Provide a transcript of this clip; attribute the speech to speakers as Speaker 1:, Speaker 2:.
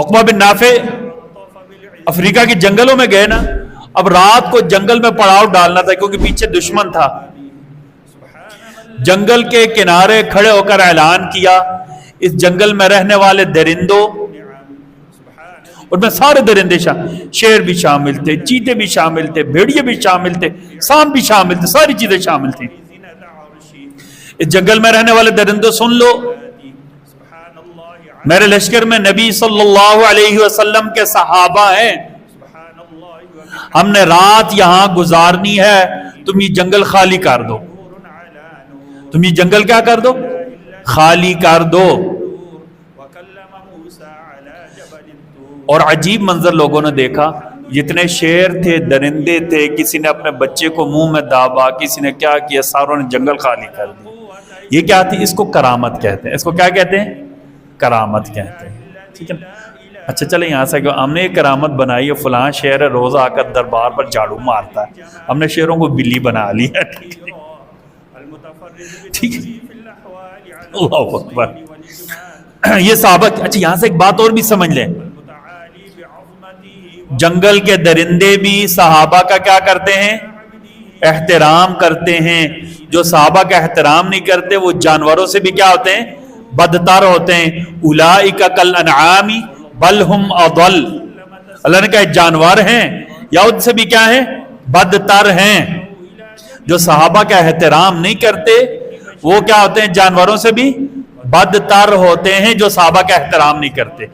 Speaker 1: عقبہ بن نافع افریقہ کے جنگلوں میں گئے نا، اب رات کو جنگل میں پڑاؤ ڈالنا تھا کیونکہ پیچھے دشمن تھا. جنگل کے کنارے کھڑے ہو کر اعلان کیا اس جنگل میں رہنے والے درندوں، اور میں سارے درندے شیر بھی شامل تھے، چیتے بھی شامل تھے، بھیڑیے بھی شامل تھے، سانپ بھی شامل تھے، ساری چیزیں شامل تھیں. اس جنگل میں رہنے والے درندوں سن لو، میرے لشکر میں نبی صلی اللہ علیہ وسلم کے صحابہ ہیں، ہم نے رات یہاں گزارنی ہے، تم یہ جنگل خالی کر دو. تم یہ جنگل کیا کر دو؟ خالی کر دو. اور عجیب منظر لوگوں نے دیکھا، جتنے شیر تھے، درندے تھے، کسی نے اپنے بچے کو منہ میں دابا، کسی نے کیا کیا، ساروں نے جنگل خالی کر دیا. یہ کیا تھی؟ اس کو کرامت کہتے ہیں. اس کو کیا کہتے ہیں؟ کرامت کہتے ہیں. ٹھیک ہے. اچھا چلیں یہاں سے کہ ہم نے یہ کرامت بنائی ہے، فلاں شہر ہے روز آ کر دربار پر جھاڑو مارتا ہے، ہم نے شیروں کو بلی بنا لی ہے. ٹھیک ہے. اللہ اکبر. یہ صحابہ. اچھا یہاں سے ایک بات اور بھی سمجھ لیں، جنگل کے درندے بھی صحابہ کا کیا کرتے ہیں؟ احترام کرتے ہیں. جو صحابہ کا احترام نہیں کرتے وہ جانوروں سے بھی کیا ہوتے ہیں؟ بدتر ہوتے ہیں. اولئک کالانعام بل ہم اضل. اللہ نے کہا جانور ہیں یا ان سے بھی کیا ہیں؟ بدتر ہیں. جو صحابہ کا احترام نہیں کرتے وہ کیا ہوتے ہیں؟ جانوروں سے بھی بدتر ہوتے ہیں جو صحابہ کا احترام نہیں کرتے.